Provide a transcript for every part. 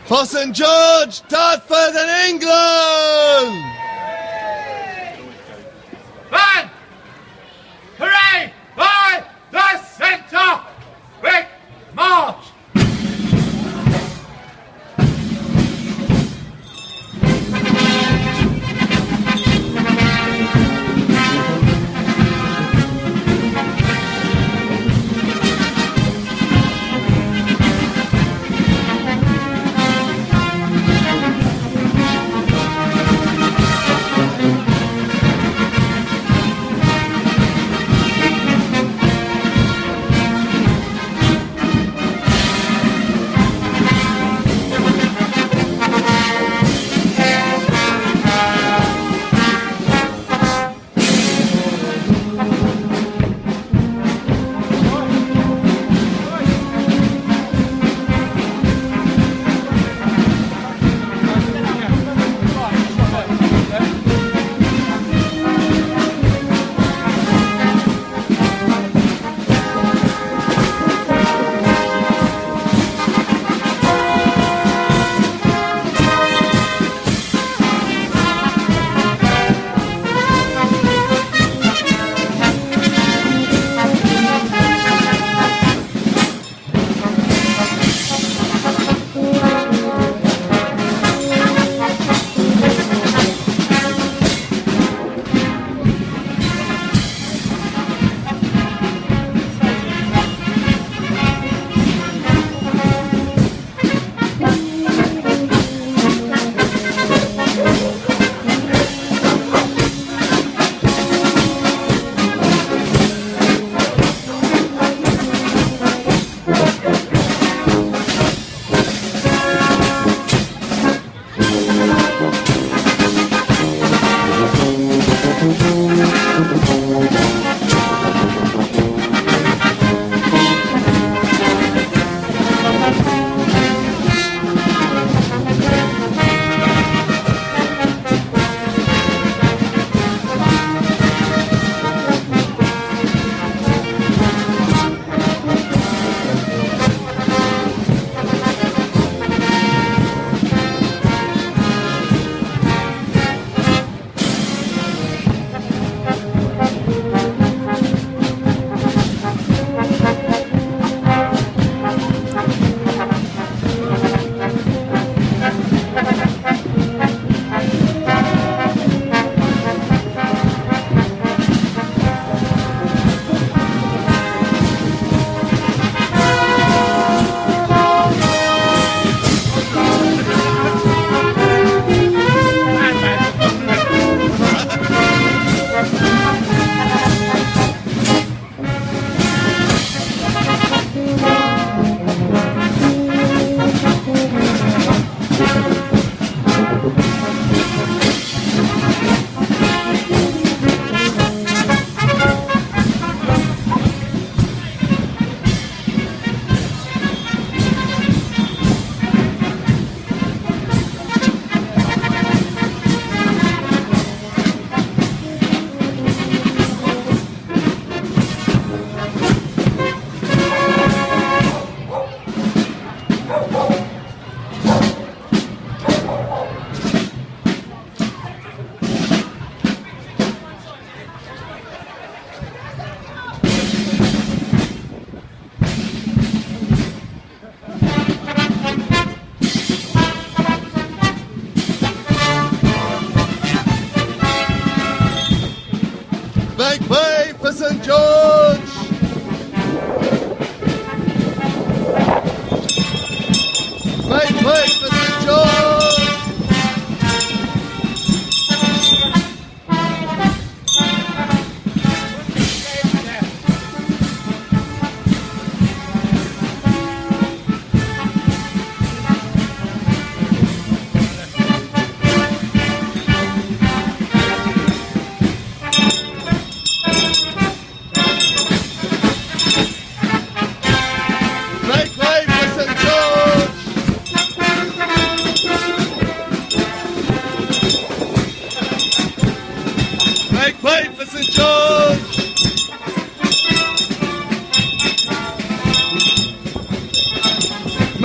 For St George, Dartford and England! And hooray by the centre! Quick march!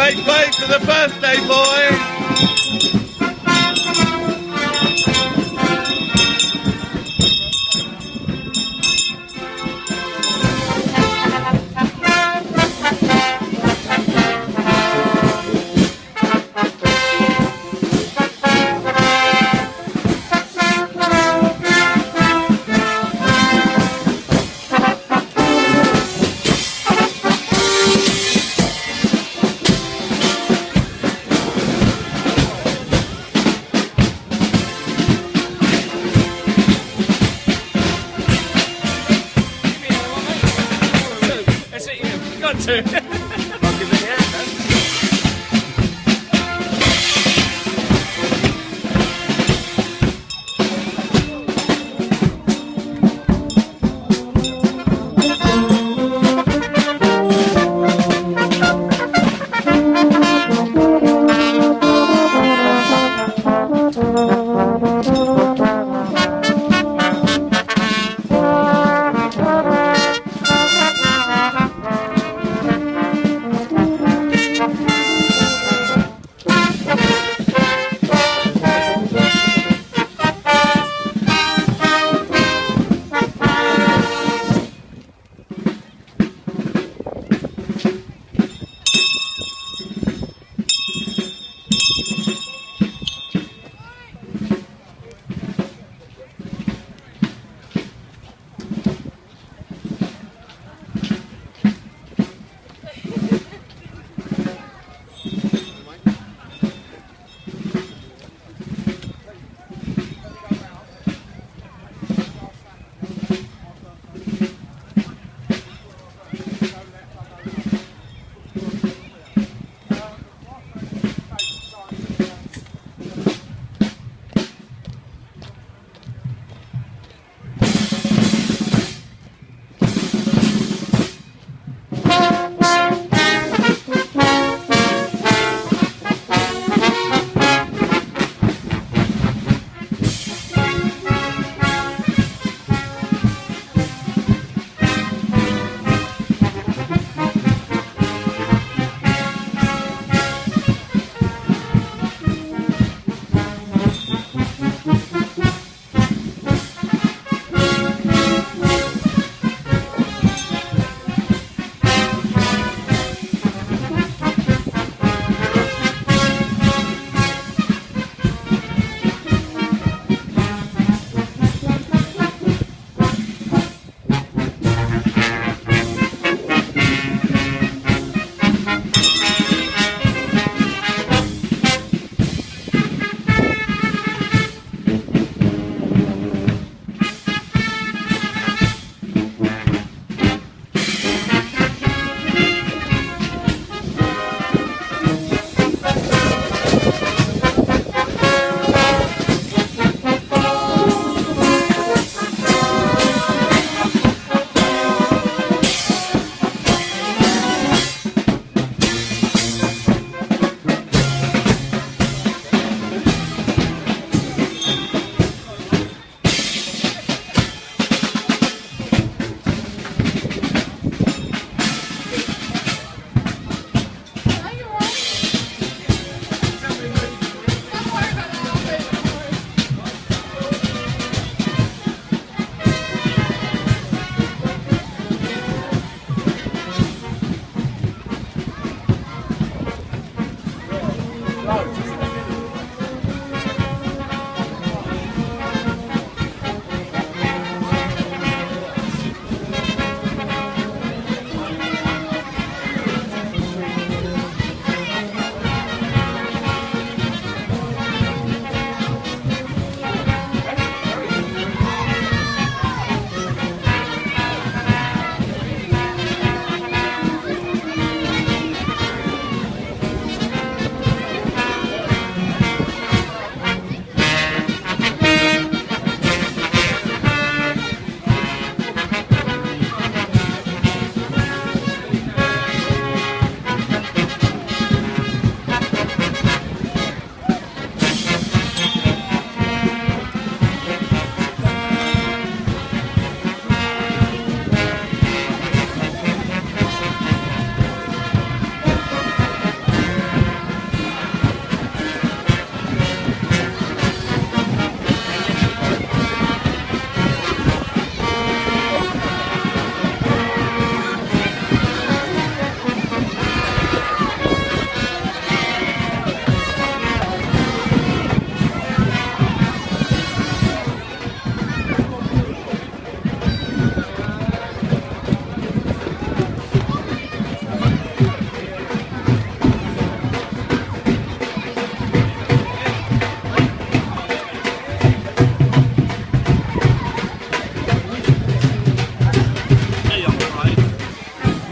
Make way for the birthday boy.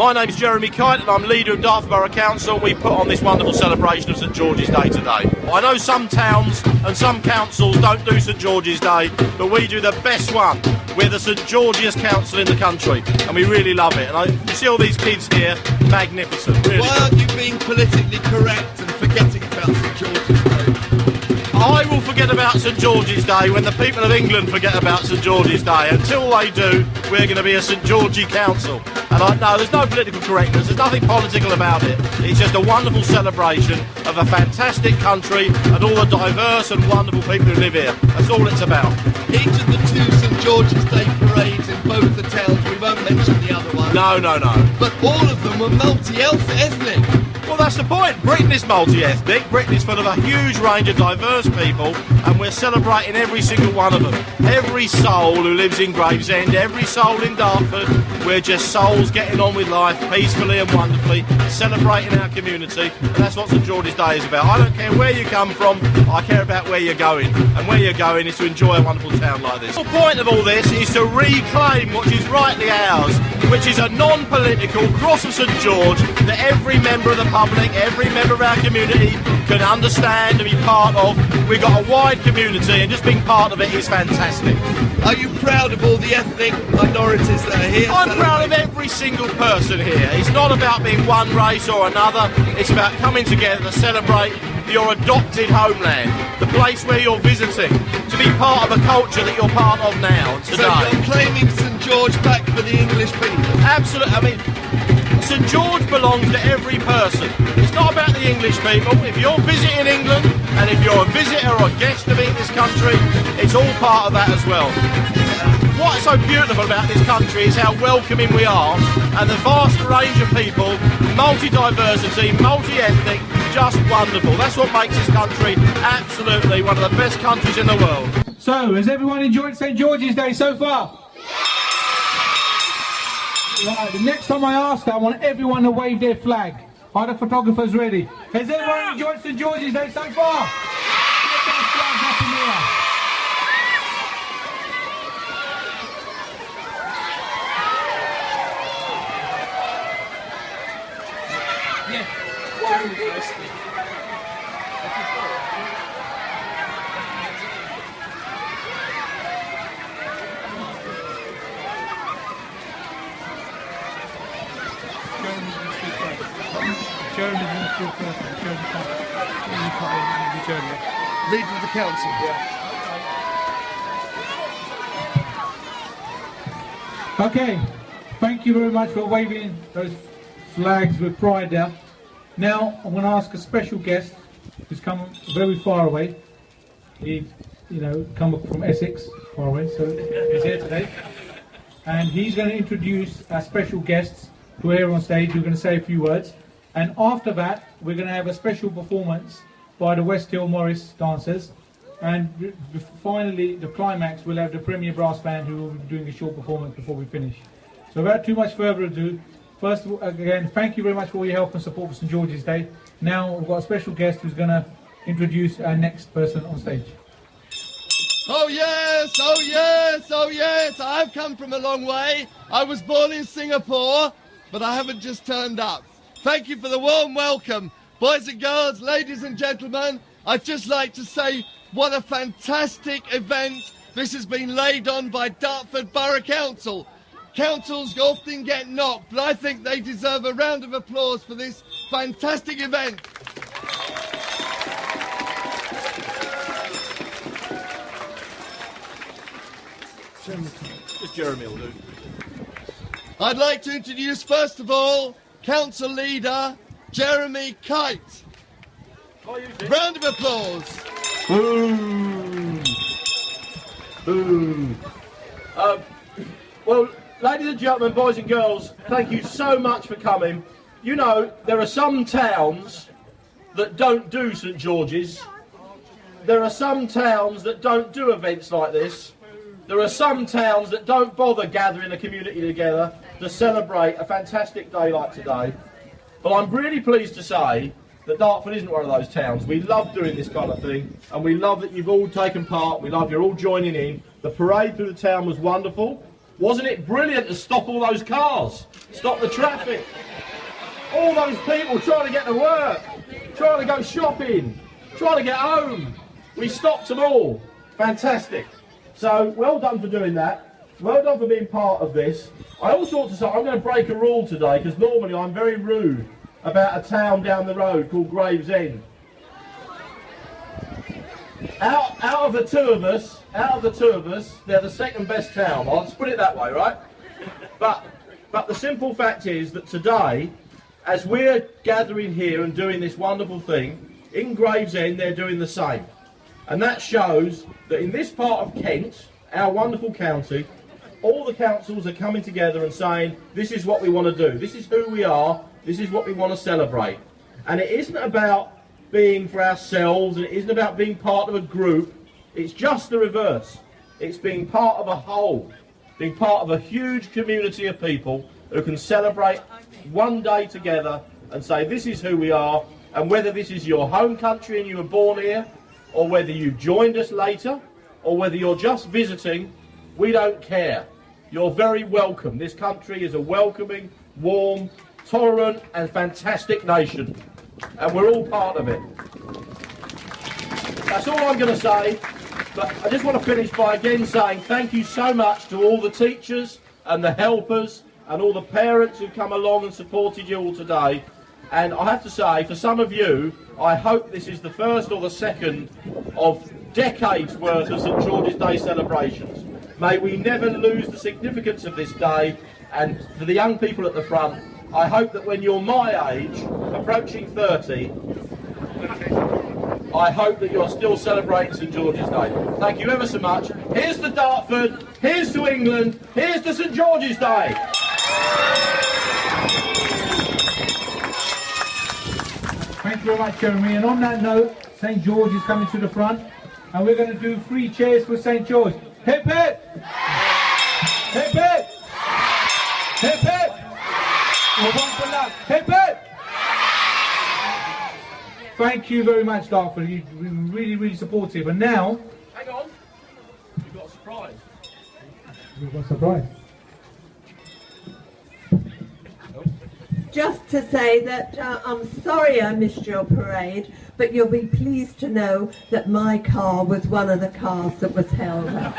My name's Jeremy Kite and I'm leader of Dartford Borough Council. We put on this wonderful celebration of St George's Day today. I know some towns and some councils don't do St George's Day, but we do the best one. We're the St George's Council in the country and we really love it. And you see all these kids here, magnificent. Really. Why aren't you being politically correct and forgetting about St George's Day? I will forget about St George's Day when the people of England forget about St George's Day. Until they do, we're going to be a St Georgie Council. And I know there's no political correctness, there's nothing political about it. It's just a wonderful celebration of a fantastic country and all the diverse and wonderful people who live here. That's all it's about. Each of the two St George's Day parades in both the towns, we won't mention the other one. No. But all of them were multi-ethnic. Well, that's the point. Britain is multi-ethnic. Britain is full of a huge range of diverse people, and we're celebrating every single one of them. Every soul who lives in Gravesend, every soul in Dartford. We're just souls getting on with life peacefully and wonderfully, celebrating our community, and that's what St George's Day is about. I don't care where you come from, I care about where you're going, and where you're going is to enjoy a wonderful town like this. The point of all this is to reclaim what is rightly ours, which is a non-political cross of St George that every member of the public, every member of our community can understand and be part of. We've got a wide community and just being part of it is fantastic. Are you proud of all the ethnic minorities that are here? I'm proud of every single person here. It's not about being one race or another, it's about coming together to celebrate your adopted homeland, the place where you're visiting, to be part of a culture that you're part of now, today. So you're claiming St George back for the English people? Absolutely. I mean, St George belongs to every person. It's not about the English people. If you're visiting England and if you're a visitor or a guest of this country, it's all part of that as well. What's so beautiful about this country is how welcoming we are and the vast range of people, multi-diversity, multi-ethnic, just wonderful. That's what makes this country absolutely one of the best countries in the world. So, has everyone enjoyed St George's Day so far? Right, the next time I ask that, I want everyone to wave their flag. Are the photographers ready? Has everyone enjoyed St George's Day so far? Get those flags up in the air. Leader of the council. Okay, thank you very much for waving those flags with pride there. Now I'm going to ask a special guest who's come very far away. He's, come from Essex, far away, so he's here today. And he's going to introduce our special guests who are here on stage. We're going to say a few words. And after that, we're going to have a special performance by the West Hill Morris dancers. And finally, the climax, we'll have the Premier Brass Band who will be doing a short performance before we finish. So without too much further ado, first of all, again, thank you very much for all your help and support for St George's Day. Now we've got a special guest who's going to introduce our next person on stage. Oh yes, oh yes, oh yes, I've come from a long way. I was born in Singapore, but I haven't just turned up. Thank you for the warm welcome. Boys and girls, ladies and gentlemen, I'd just like to say what a fantastic event this has been laid on by Dartford Borough Council. Councils often get knocked, but I think they deserve a round of applause for this fantastic event. Just Jeremy will do. I'd like to introduce, first of all, Council Leader Jeremy Kite. Round of applause. Boom. Boom. Well, ladies and gentlemen, boys and girls, thank you so much for coming. You know, there are some towns that don't do St George's. There are some towns that don't do events like this. There are some towns that don't bother gathering the community together to celebrate a fantastic day like today. But I'm really pleased to say that Dartford isn't one of those towns. We love doing this kind of thing, and we love that you've all taken part. We love you're all joining in. The parade through the town was wonderful. Wasn't it brilliant to stop all those cars? Stop the traffic. All those people trying to get to work, trying to go shopping, trying to get home. We stopped them all. Fantastic. So, well done for doing that. Well done for being part of this. I also want to say, I'm going to break a rule today, because normally I'm very rude about a town down the road called Gravesend. Out of the two of us, they're the second best town. Let's put it that way, right? But the simple fact is that today, as we're gathering here and doing this wonderful thing, in Gravesend they're doing the same. And that shows that in this part of Kent, our wonderful county, all the councils are coming together and saying, this is what we want to do, this is who we are, this is what we want to celebrate. And it isn't about being for ourselves, and it isn't about being part of a group, it's just the reverse. It's being part of a whole, being part of a huge community of people who can celebrate one day together and say this is who we are, and whether this is your home country and you were born here, or whether you joined us later, or whether you're just visiting, we don't care. You're very welcome. This country is a welcoming, warm, tolerant and fantastic nation, and we're all part of it. That's all I'm going to say, but I just want to finish by again saying thank you so much to all the teachers and the helpers and all the parents who've come along and supported you all today. And I have to say, for some of you, I hope this is the first or the second of decades worth of St George's Day celebrations. May we never lose the significance of this day, and for the young people at the front, I hope that when you're my age, approaching 30, I hope that you're still celebrating St George's Day. Thank you ever so much. Here's to Dartford, here's to England, here's to St George's Day. Thank you very much, Jeremy. And on that note, St George is coming to the front, and we're going to do 3 cheers for St George. Hip hip! Hip hip! Hip hip! We're one for love. Hip hip! Thank you very much, Dartford. You've been really, really supportive. And now... Hang on. You've got a surprise. We've got a surprise. Just to say that I'm sorry I missed your parade, but you'll be pleased to know that my car was one of the cars that was held up.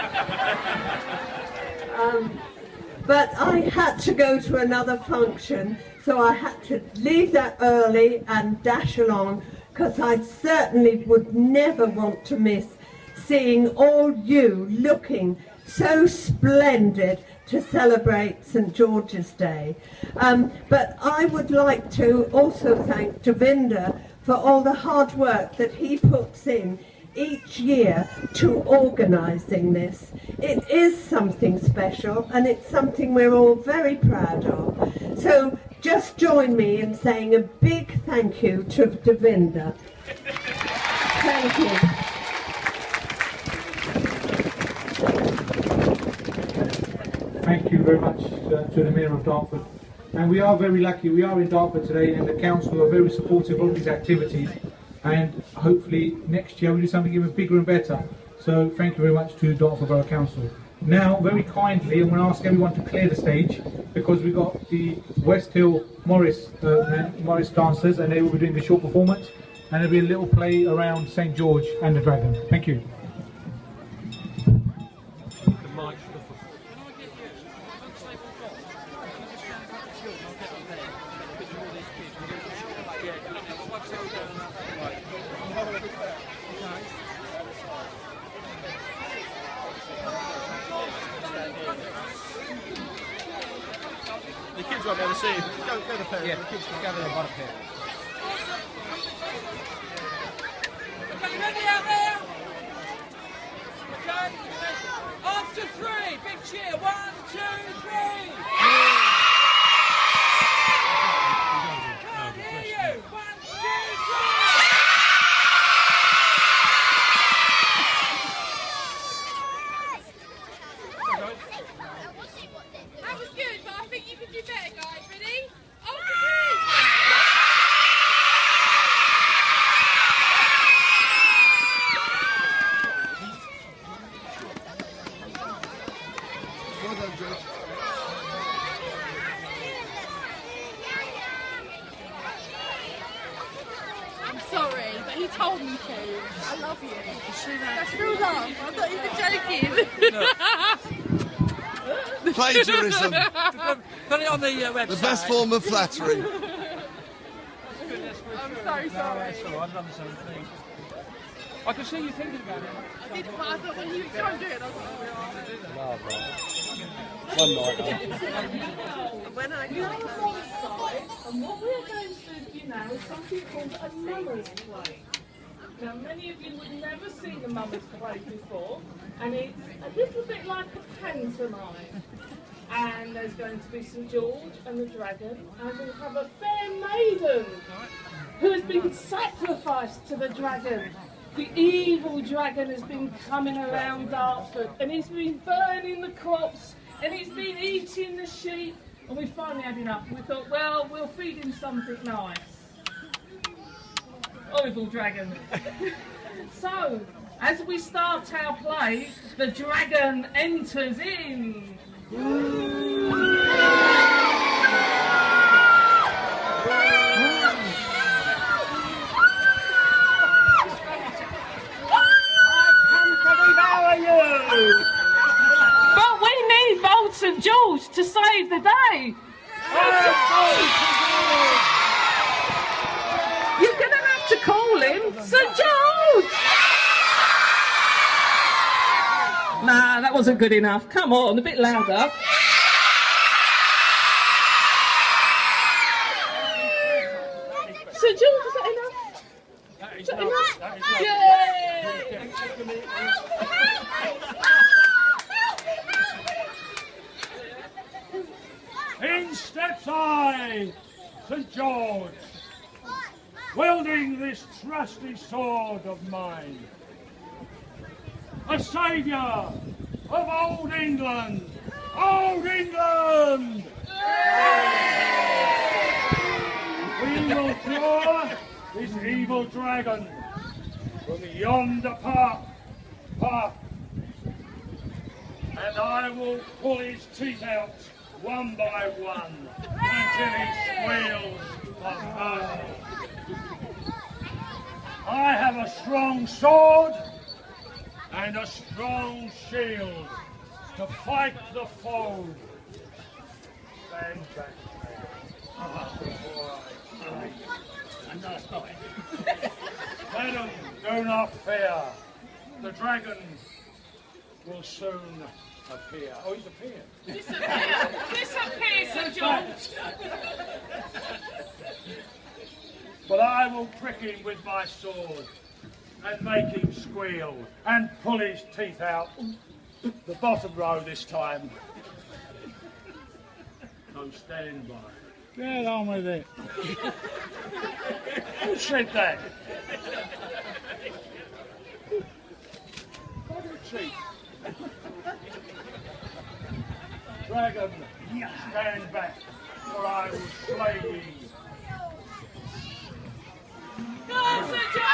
But I had to go to another function, so I had to leave that early and dash along, because I certainly would never want to miss seeing all you looking so splendid to celebrate St George's Day. But I would like to also thank Gurvinder for all the hard work that he puts in each year to organising this. It is something special, and it's something we're all very proud of. So just join me in saying a big thank you to Gurvinder. Thank you. Thank you very much to the Mayor of Dartford. And we are very lucky, we are in Dartford today, and the council are very supportive of these activities, and hopefully next year we'll do something even bigger and better. So thank you very much to Dartford Borough Council. Now, very kindly, I'm going to ask everyone to clear the stage, because we've got the West Hill Morris dancers, and they will be doing a short performance, and there'll be a little play around St George and the Dragon. Thank you. The kids won't be able to see you. Go the pair. Yeah, the kids can gather about a pair. Okay, ready out there? Okay. After 3, big cheer. 1, 2, 3. Can't hear you. 1, 2, 3. That was good, but I think you can do better, guys. Ready? After 3. I'm sorry, but he told me to. I love you. That's real love. I'm not even joking. Plagiarism. Put it on the website. The best form of flattery. I'm so sorry. I've done the same thing. I can see you thinking about it. I did, but I thought when you try and do it, I was like, when I go and what we're going to do now is something called a mummers play. Now, many of you would never seen a mummers play before, and it's a little bit like a pantomime. And there's going to be St George and the dragon, and we have a fair maiden who has been sacrificed to the dragon. The evil dragon has been coming around Dartford, and he's been burning the crops, and he's been eating the sheep, and we finally had enough. And we thought, well, we'll feed him something nice. Horrible dragon. So, as we start our play, the dragon enters in. But we need old St George to save the day. You're going to have to call him St George. Nah, that wasn't good enough. Come on, a bit louder. St George, is that enough? Is that enough? In steps I, St George, wielding this trusty sword of mine, a saviour of old England, old England! We will draw this evil dragon from yonder path, and I will pull his teeth out one by one until he squeals of mercy. I have a strong sword and a strong shield to fight the foe. Stand back. Madam, do not fear. The dragon will soon appear. Oh, he's appeared. Disappear, St George. But I will prick him with my sword and make him squeal and pull his teeth out. The bottom row this time. So stand by. Get on with it. Who said that? Hold your cheek. Dragon, stand back, or I will slay thee. Go, St George!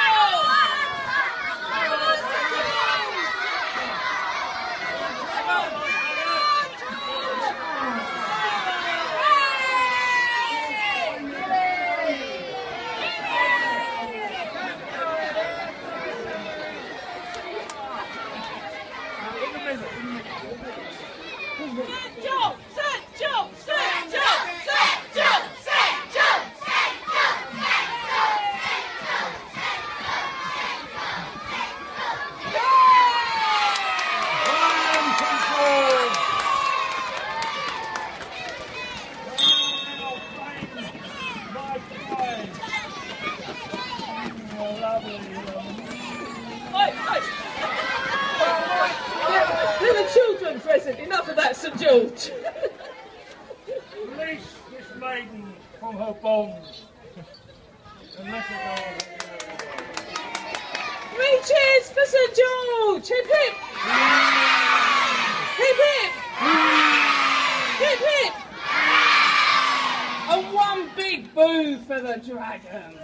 There are children present. Enough of that, St George. Release this maiden from her bonds and let her go. 3 cheers for St George. Hip hip. Hip hip. Hip hip. And one big boo for the dragon.